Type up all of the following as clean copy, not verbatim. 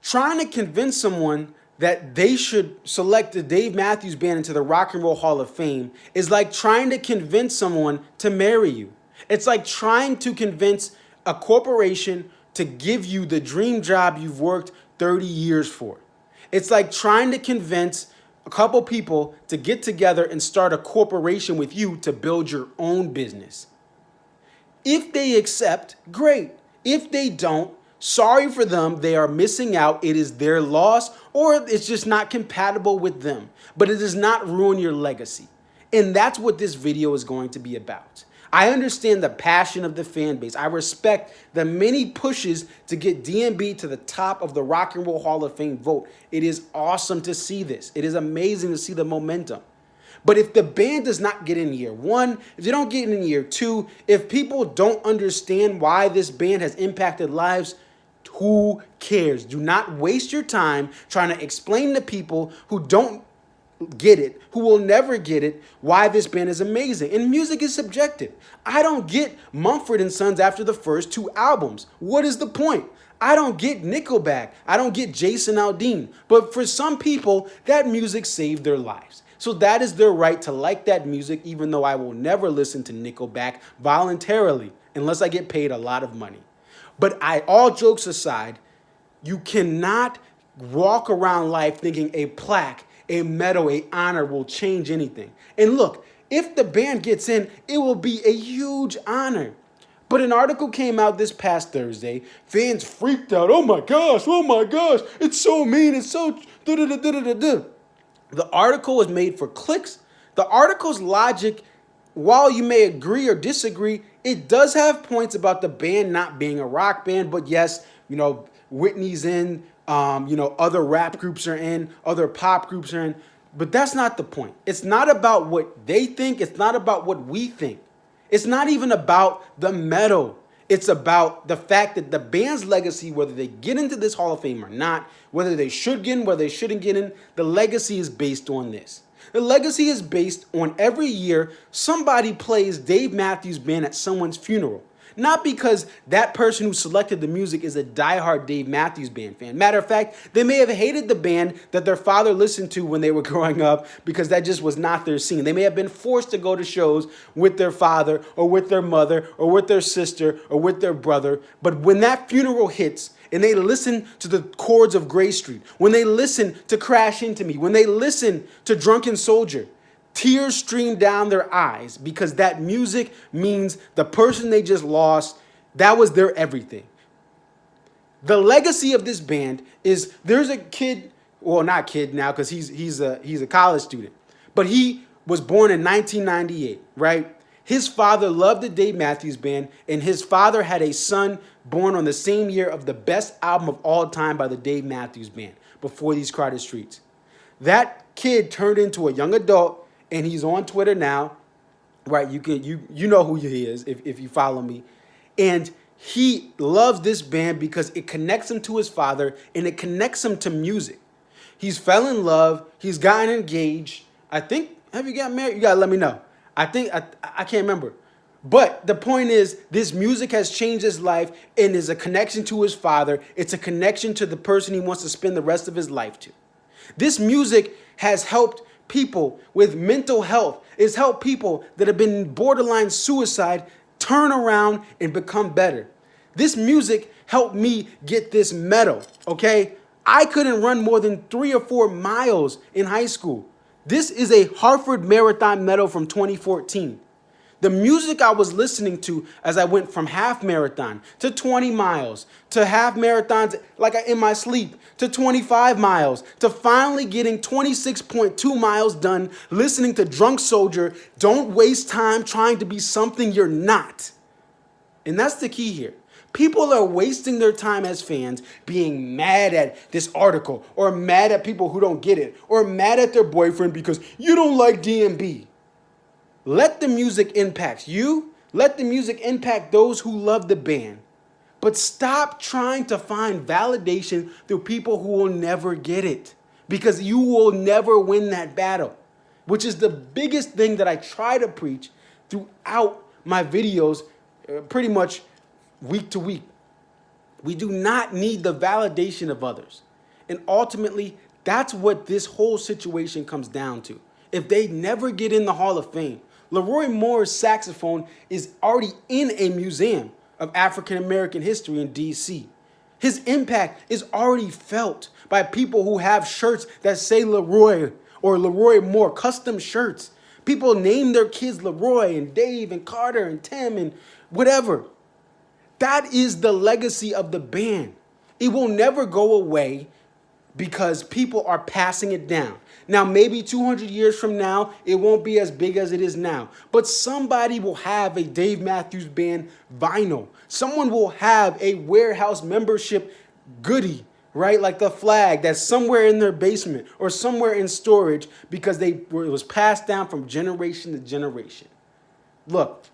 Trying to convince someone that they should select the Dave Matthews Band into the Rock and Roll Hall of Fame is like trying to convince someone to marry you. It's like trying to convince a corporation to give you the dream job you've worked 30 years for. It's like trying to convince a couple people to get together and start a corporation with you to build your own business. If they accept, great. If they don't, sorry for them. They are missing out. It is their loss, or it's just not compatible with them. But it does not ruin your legacy. And that's what this video is going to be about. I understand the passion of the fan base. I respect the many pushes to get DMB to the top of the Rock and Roll Hall of Fame vote. It is awesome to see this. It is amazing to see the momentum. But if the band does not get in year one, if they don't get in year two, if people don't understand why this band has impacted lives, who cares? Do not waste your time trying to explain to people who don't get it, who will never get it, why this band is amazing. And music is subjective. I don't get Mumford & Sons after the first two albums. What is the point? I don't get Nickelback. I don't get Jason Aldean. But for some people, that music saved their lives. So that is their right to like that music, even though I will never listen to Nickelback voluntarily unless I get paid a lot of money. But all jokes aside, you cannot walk around life thinking a plaque, a medal, a honor will change anything. And look, if the band gets in, it will be a huge honor. But an article came out this past Thursday. Fans freaked out. Oh my gosh, it's so mean, it's so da-da-da-da-da-da. The article was made for clicks. The article's logic, while you may agree or disagree, it does have points about the band not being a rock band. But yes, Whitney's in, other rap groups are in, other pop groups are in. But that's not the point. It's not about what they think. It's not about what we think. It's not even about the medal. It's about the fact that the band's legacy, whether they get into this Hall of Fame or not, whether they should get in, whether they shouldn't get in, the legacy is based on this. The legacy is based on every year somebody plays Dave Matthews Band at someone's funeral. Not because that person who selected the music is a diehard Dave Matthews Band fan. Matter of fact, they may have hated the band that their father listened to when they were growing up because that just was not their scene. They may have been forced to go to shows with their father or with their mother or with their sister or with their brother. But when that funeral hits and they listen to the chords of Gray Street, when they listen to Crash Into Me, when they listen to Drunken Soldier, tears stream down their eyes because that music means the person they just lost, that was their everything. The legacy of this band is there's a kid, well, not kid now because he's a college student, but he was born in 1998, right? His father loved the Dave Matthews Band, and his father had a son born on the same year of the best album of all time by the Dave Matthews Band, Before These Crowded Streets. That kid turned into a young adult, and he's on Twitter now, right? You know who he is if you follow me. And he loves this band because it connects him to his father and it connects him to music. He's fell in love. He's gotten engaged. I think, have you gotten married? You got to let me know. I can't remember. But the point is, this music has changed his life and is a connection to his father. It's a connection to the person he wants to spend the rest of his life to. This music has helped people with mental health. It's helped people that have been borderline suicide turn around and become better. This music helped me get this medal, okay? I couldn't run more than 3 or 4 miles in high school. This is a Hartford Marathon medal from 2014. The music I was listening to as I went from half marathon to 20 miles to half marathons like in my sleep to 25 miles to finally getting 26.2 miles done listening to Drunk Soldier. Don't waste time trying to be something you're not. And that's the key here. People are wasting their time as fans being mad at this article or mad at people who don't get it or mad at their boyfriend because you don't like DMB. Let the music impact you. Let the music impact those who love the band. But stop trying to find validation through people who will never get it because you will never win that battle, which is the biggest thing that I try to preach throughout my videos pretty much week to week. We do not need the validation of others. And ultimately, that's what this whole situation comes down to. If they never get in the Hall of Fame, Leroy Moore's saxophone is already in a museum of African American history in DC. His impact is already felt by people who have shirts that say Leroy or Leroy Moore, custom shirts. People name their kids Leroy and Dave and Carter and Tim and whatever. That is the legacy of the band. It will never go away because people are passing it down. Now, maybe 200 years from now, it won't be as big as it is now. But somebody will have a Dave Matthews Band vinyl. Someone will have a warehouse membership goodie, right? Like the flag that's somewhere in their basement or somewhere in storage because it was passed down from generation to generation. Look,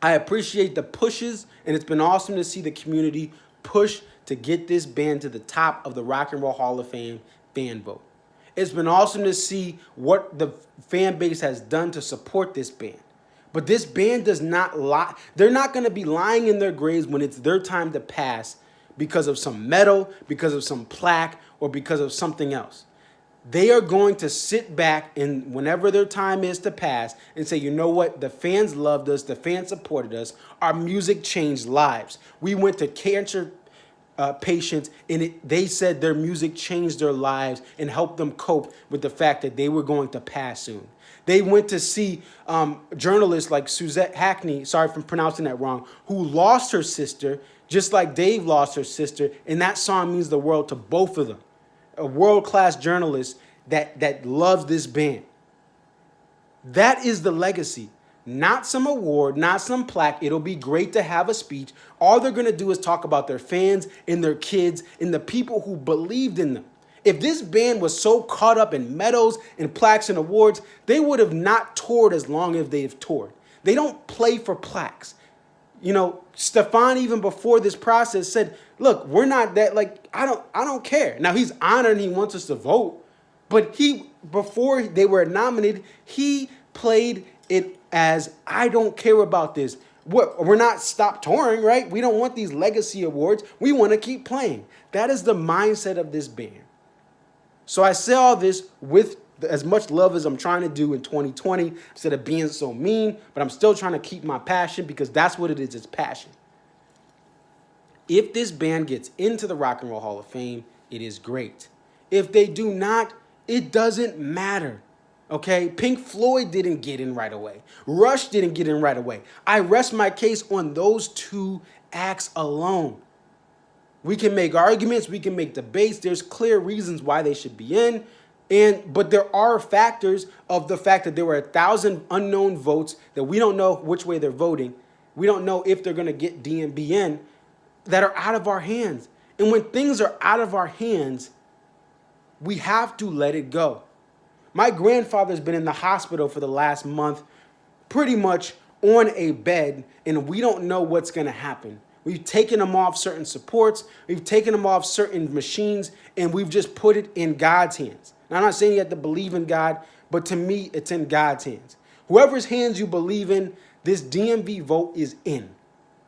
I appreciate the pushes, and it's been awesome to see the community push to get this band to the top of the Rock and Roll Hall of Fame fan vote. It's been awesome to see what the fan base has done to support this band. But this band does not lie. They're not going to be lying in their graves when it's their time to pass because of some medal, because of some plaque, or because of something else. They are going to sit back and whenever their time is to pass and say, you know what? The fans loved us. The fans supported us. Our music changed lives. We went to cancer patients, and they said their music changed their lives and helped them cope with the fact that they were going to pass soon. They went to see journalists like Suzette Hackney, sorry for pronouncing that wrong, who lost her sister, just like Dave lost her sister, and that song means the world to both of them. A world-class journalist that loves this band. That is the legacy. Not some award, not some plaque. It'll be great to have a speech. All they're going to do is talk about their fans and their kids and the people who believed in them. If this band was so caught up in medals and plaques and awards, they would have not toured as long as they've toured. They don't play for plaques. You know, Stefan, even before this process, said, look, we're not that, like, I don't care. Now, he's honored and he wants us to vote. But before they were nominated, he played it as, I don't care about this. We're not stop touring, right? We don't want these legacy awards. We want to keep playing. That is the mindset of this band. So I say all this with as much love as I'm trying to do in 2020 instead of being so mean, but I'm still trying to keep my passion because that's what it is, it's passion. If this band gets into the Rock and Roll Hall of Fame, it is great. If they do not, it doesn't matter. Okay, Pink Floyd didn't get in right away. Rush didn't get in right away. I rest my case on those two acts alone. We can make arguments, we can make debates. There's clear reasons why they should be in. But there are factors of the fact that there were 1,000 unknown votes that we don't know which way they're voting. We don't know if they're going to get DMB in that are out of our hands. And when things are out of our hands, we have to let it go. My grandfather's been in the hospital for the last month, pretty much on a bed, and we don't know what's going to happen. We've taken him off certain supports. We've taken him off certain machines, and we've just put it in God's hands. Now, I'm not saying you have to believe in God, but to me, it's in God's hands. Whoever's hands you believe in, this DMV vote is in,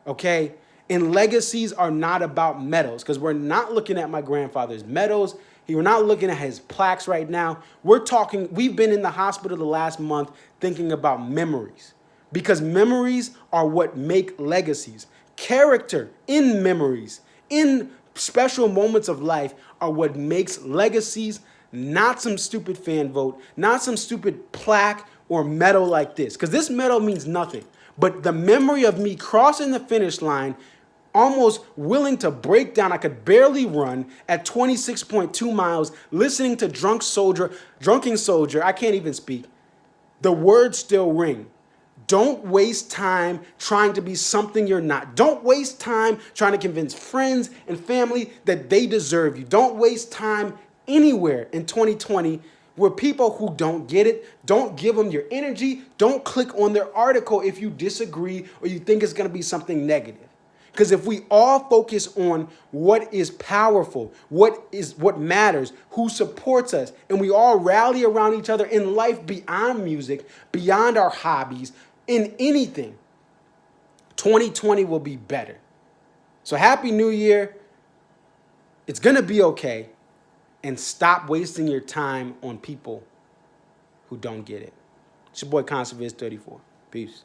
okay? And legacies are not about medals, because we're not looking at my grandfather's medals. We're not looking at his plaques right now. We've been in the hospital the last month thinking about memories, because memories are what make legacies. Character in memories, in special moments of life are what makes legacies, not some stupid fan vote, not some stupid plaque or medal like this. Because this medal means nothing. But the memory of me crossing the finish line, almost willing to break down, I could barely run at 26.2 miles, listening to Drunken Soldier, I can't even speak. The words still ring. Don't waste time trying to be something you're not. Don't waste time trying to convince friends and family that they deserve you. Don't waste time anywhere in 2020 where people who don't get it, don't give them your energy. Don't click on their article if you disagree or you think it's going to be something negative. Because if we all focus on what is powerful, what matters, who supports us, and we all rally around each other in life beyond music, beyond our hobbies, in anything, 2020 will be better. So happy New Year. It's going to be okay. and stop wasting your time on people who don't get it. It's your boy Conserviz 34. Peace.